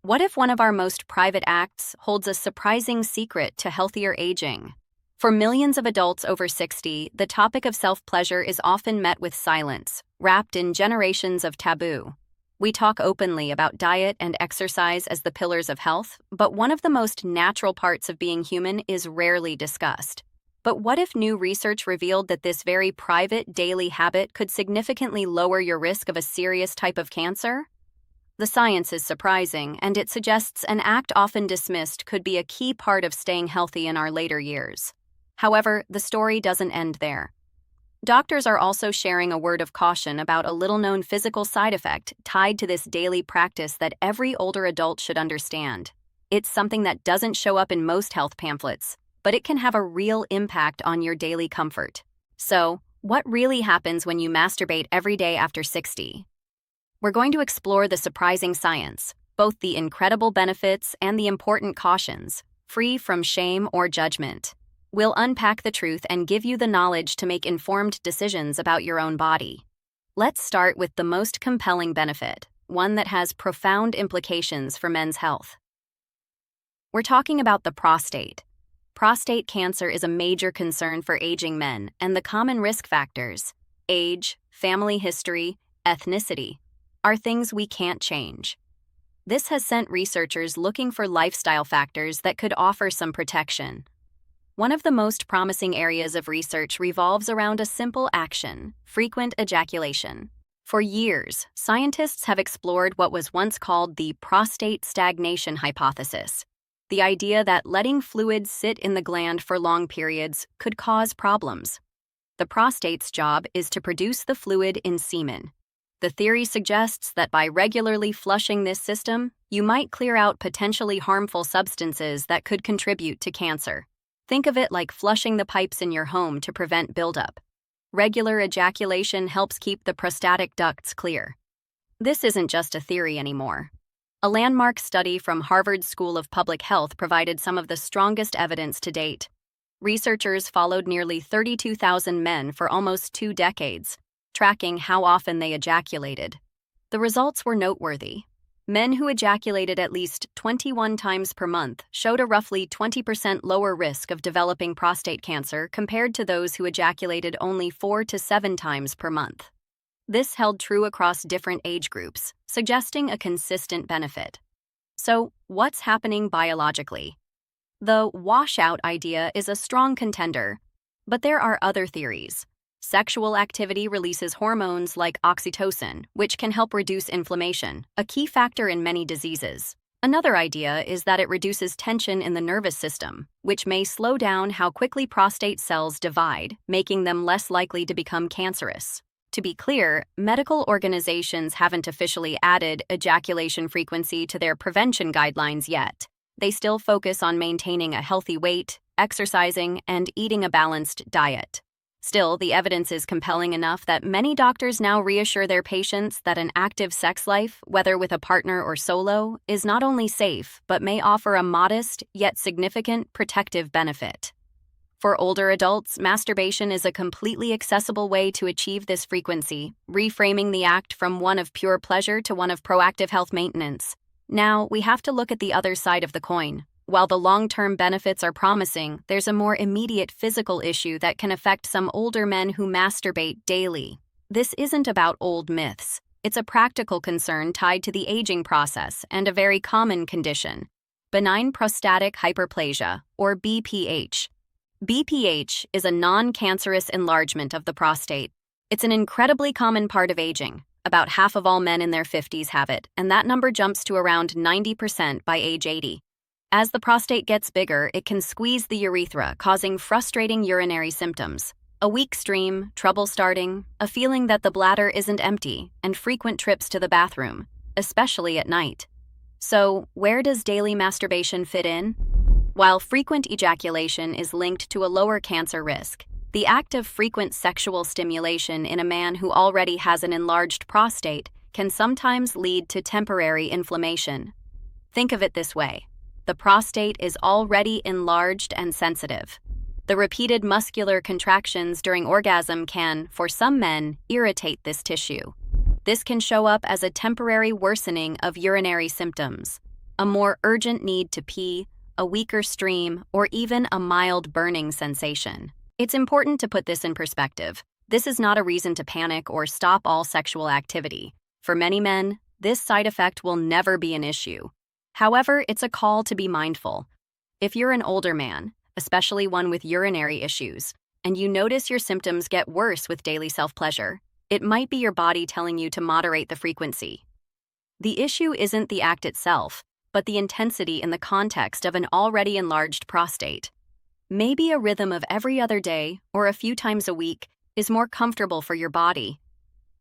What if one of our most private acts holds a surprising secret to healthier aging? For millions of adults over 60, the topic of self-pleasure is often met with silence, wrapped in generations of taboo. We talk openly about diet and exercise as the pillars of health, but one of the most natural parts of being human is rarely discussed. But what if new research revealed that this very private daily habit could significantly lower your risk of a serious type of cancer? The science is surprising, and it suggests an act often dismissed could be a key part of staying healthy in our later years. However, the story doesn't end there. Doctors are also sharing a word of caution about a little-known physical side effect tied to this daily practice that every older adult should understand. It's something that doesn't show up in most health pamphlets, but it can have a real impact on your daily comfort. So, what really happens when you masturbate every day after 60? We're going to explore the surprising science, both the incredible benefits and the important cautions, free from shame or judgment. We'll unpack the truth and give you the knowledge to make informed decisions about your own body. Let's start with the most compelling benefit, one that has profound implications for men's health. We're talking about the prostate. Prostate cancer is a major concern for aging men, and the common risk factors, age, family history, ethnicity, are things we can't change. This has sent researchers looking for lifestyle factors that could offer some protection. One of the most promising areas of research revolves around a simple action: frequent ejaculation. For years, scientists have explored what was once called the prostate stagnation hypothesis, the idea that letting fluid sit in the gland for long periods could cause problems. The prostate's job is to produce the fluid in semen. The theory suggests that by regularly flushing this system, you might clear out potentially harmful substances that could contribute to cancer. Think of it like flushing the pipes in your home to prevent buildup. Regular ejaculation helps keep the prostatic ducts clear. This isn't just a theory anymore. A landmark study from Harvard School of Public Health provided some of the strongest evidence to date. Researchers followed nearly 32,000 men for almost 2 decades, tracking how often they ejaculated. The results were noteworthy. Men who ejaculated at least 21 times per month showed a roughly 20% lower risk of developing prostate cancer compared to those who ejaculated only 4 to 7 times per month. This held true across different age groups, suggesting a consistent benefit. So, what's happening biologically? The washout idea is a strong contender, but there are other theories. Sexual activity releases hormones like oxytocin, which can help reduce inflammation, a key factor in many diseases. Another idea is that it reduces tension in the nervous system, which may slow down how quickly prostate cells divide, making them less likely to become cancerous. To be clear, medical organizations haven't officially added ejaculation frequency to their prevention guidelines yet. They still focus on maintaining a healthy weight, exercising, and eating a balanced diet. Still, the evidence is compelling enough that many doctors now reassure their patients that an active sex life, whether with a partner or solo, is not only safe, but may offer a modest, yet significant protective benefit. For older adults, masturbation is a completely accessible way to achieve this frequency, reframing the act from one of pure pleasure to one of proactive health maintenance. Now, we have to look at the other side of the coin. While the long-term benefits are promising, there's a more immediate physical issue that can affect some older men who masturbate daily. This isn't about old myths. It's a practical concern tied to the aging process and a very common condition: benign prostatic hyperplasia, or BPH. BPH is a non-cancerous enlargement of the prostate. It's an incredibly common part of aging. About half of all men in their 50s have it, and that number jumps to around 90% by age 80. As the prostate gets bigger, it can squeeze the urethra, causing frustrating urinary symptoms. A weak stream, trouble starting, a feeling that the bladder isn't empty, and frequent trips to the bathroom, especially at night. So, where does daily masturbation fit in? While frequent ejaculation is linked to a lower cancer risk, the act of frequent sexual stimulation in a man who already has an enlarged prostate can sometimes lead to temporary inflammation. Think of it this way: the prostate is already enlarged and sensitive. The repeated muscular contractions during orgasm can, for some men, irritate this tissue. This can show up as a temporary worsening of urinary symptoms. a more urgent need to pee, a weaker stream, or even a mild burning sensation. It's important to put this in perspective. This is not a reason to panic or stop all sexual activity. For many men, this side effect will never be an issue. However, it's a call to be mindful. If you're an older man, especially one with urinary issues, and you notice your symptoms get worse with daily self-pleasure, it might be your body telling you to moderate the frequency. The issue isn't the act itself, but the intensity in the context of an already enlarged prostate. Maybe a rhythm of every other day or a few times a week is more comfortable for your body.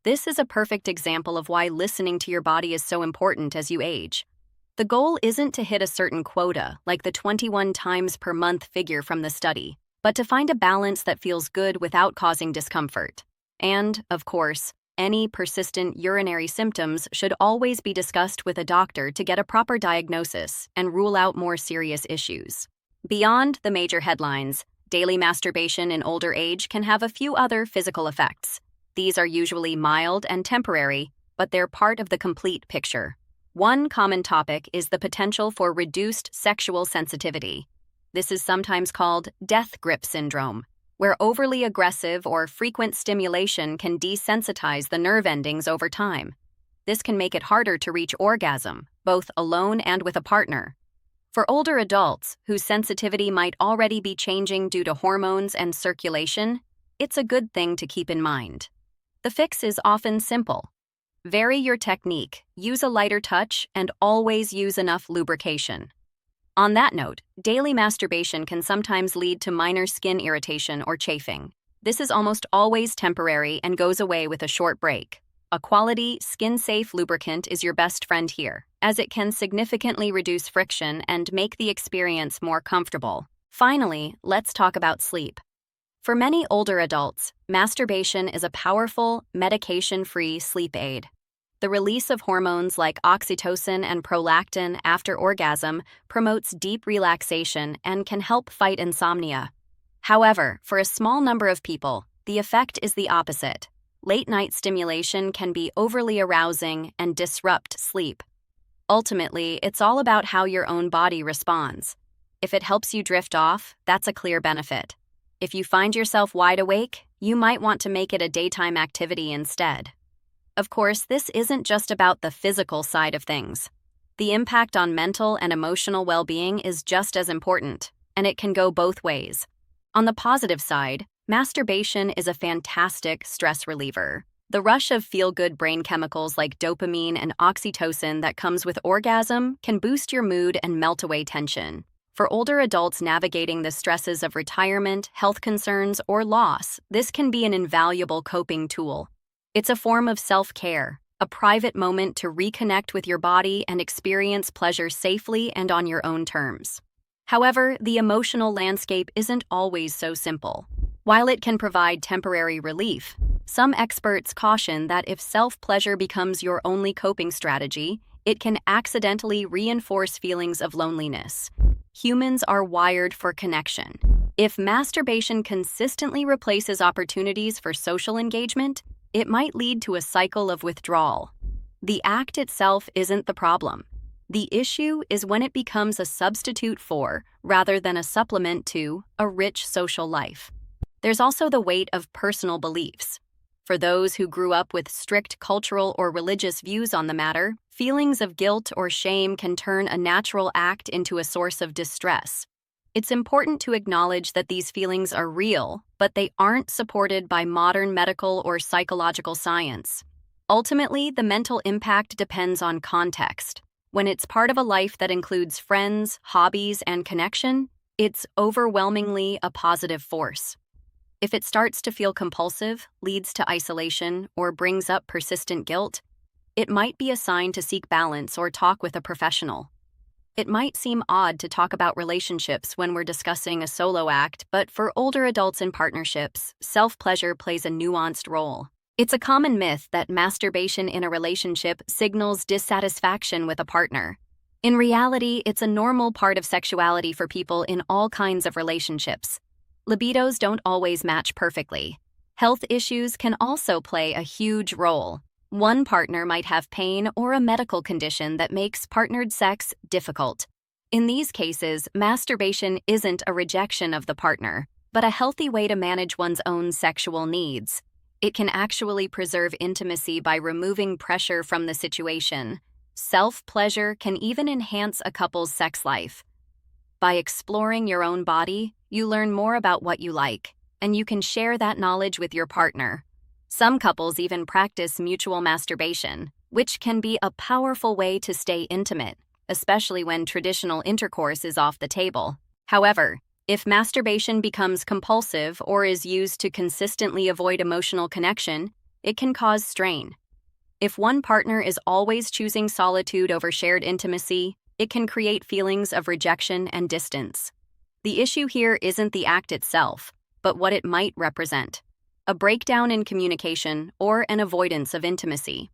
This is a perfect example of why listening to your body is so important as you age. The goal isn't to hit a certain quota, like the 21 times per month figure from the study, but to find a balance that feels good without causing discomfort. And, of course, any persistent urinary symptoms should always be discussed with a doctor to get a proper diagnosis and rule out more serious issues. Beyond the major headlines, daily masturbation in older age can have a few other physical effects. These are usually mild and temporary, but they're part of the complete picture. One common topic is the potential for reduced sexual sensitivity. This is sometimes called death grip syndrome, where overly aggressive or frequent stimulation can desensitize the nerve endings over time. This can make it harder to reach orgasm, both alone and with a partner. For older adults whose sensitivity might already be changing due to hormones and circulation, it's a good thing to keep in mind. The fix is often simple. Vary your technique, use a lighter touch, and always use enough lubrication. On that note, daily masturbation can sometimes lead to minor skin irritation or chafing. This is almost always temporary and goes away with a short break. A quality, skin-safe lubricant is your best friend here, as it can significantly reduce friction and make the experience more comfortable. Finally, let's talk about sleep. For many older adults, masturbation is a powerful, medication-free sleep aid. The release of hormones like oxytocin and prolactin after orgasm promotes deep relaxation and can help fight insomnia. However, for a small number of people, the effect is the opposite. Late-night stimulation can be overly arousing and disrupt sleep. Ultimately, it's all about how your own body responds. If it helps you drift off, that's a clear benefit. If you find yourself wide awake, you might want to make it a daytime activity instead. Of course, this isn't just about the physical side of things. The impact on mental and emotional well-being is just as important, and it can go both ways. On the positive side, masturbation is a fantastic stress reliever. The rush of feel-good brain chemicals like dopamine and oxytocin that comes with orgasm can boost your mood and melt away tension. For older adults navigating the stresses of retirement, health concerns, or loss, this can be an invaluable coping tool. It's a form of self-care, a private moment to reconnect with your body and experience pleasure safely and on your own terms. However, the emotional landscape isn't always so simple. While it can provide temporary relief, some experts caution that if self-pleasure becomes your only coping strategy, it can accidentally reinforce feelings of loneliness. Humans are wired for connection. If masturbation consistently replaces opportunities for social engagement, it might lead to a cycle of withdrawal. The act itself isn't the problem. The issue is when it becomes a substitute for, rather than a supplement to, a rich social life. There's also the weight of personal beliefs. For those who grew up with strict cultural or religious views on the matter, feelings of guilt or shame can turn a natural act into a source of distress. It's important to acknowledge that these feelings are real, but they aren't supported by modern medical or psychological science. Ultimately, the mental impact depends on context. When it's part of a life that includes friends, hobbies, and connection, it's overwhelmingly a positive force. If it starts to feel compulsive, leads to isolation, or brings up persistent guilt, it might be a sign to seek balance or talk with a professional. It might seem odd to talk about relationships when we're discussing a solo act, but for older adults in partnerships, self-pleasure plays a nuanced role. It's a common myth that masturbation in a relationship signals dissatisfaction with a partner. In reality, it's a normal part of sexuality for people in all kinds of relationships. Libidos don't always match perfectly. Health issues can also play a huge role. One partner might have pain or a medical condition that makes partnered sex difficult. In these cases, masturbation isn't a rejection of the partner, but a healthy way to manage one's own sexual needs. It can actually preserve intimacy by removing pressure from the situation. Self-pleasure can even enhance a couple's sex life. By exploring your own body, you learn more about what you like, and you can share that knowledge with your partner. Some couples even practice mutual masturbation, which can be a powerful way to stay intimate, especially when traditional intercourse is off the table. However, if masturbation becomes compulsive or is used to consistently avoid emotional connection, it can cause strain. If one partner is always choosing solitude over shared intimacy, it can create feelings of rejection and distance. The issue here isn't the act itself, but what it might represent: a breakdown in communication or an avoidance of intimacy.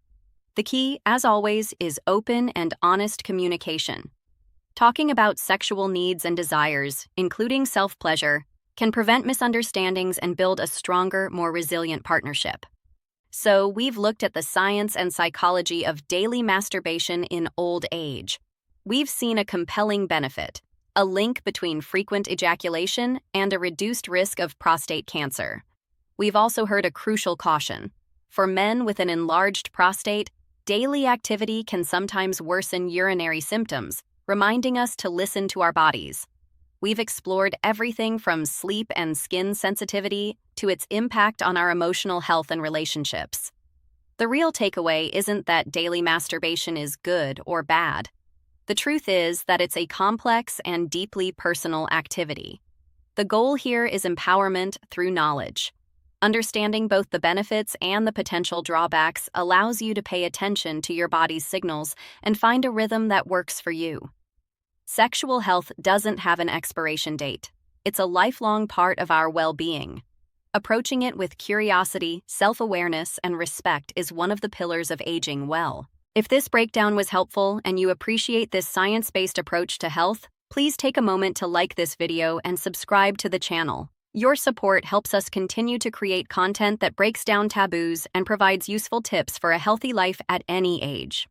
The key, as always, is open and honest communication. Talking about sexual needs and desires, including self-pleasure, can prevent misunderstandings and build a stronger, more resilient partnership. So, we've looked at the science and psychology of daily masturbation in old age. We've seen a compelling benefit: a link between frequent ejaculation and a reduced risk of prostate cancer. We've also heard a crucial caution. For men with an enlarged prostate, daily activity can sometimes worsen urinary symptoms, reminding us to listen to our bodies. We've explored everything from sleep and skin sensitivity to its impact on our emotional health and relationships. The real takeaway isn't that daily masturbation is good or bad. The truth is that it's a complex and deeply personal activity. The goal here is empowerment through knowledge. Understanding both the benefits and the potential drawbacks allows you to pay attention to your body's signals and find a rhythm that works for you. Sexual health doesn't have an expiration date. It's a lifelong part of our well-being. Approaching it with curiosity, self-awareness, and respect is one of the pillars of aging well. If this breakdown was helpful and you appreciate this science-based approach to health, please take a moment to like this video and subscribe to the channel. Your support helps us continue to create content that breaks down taboos and provides useful tips for a healthy life at any age.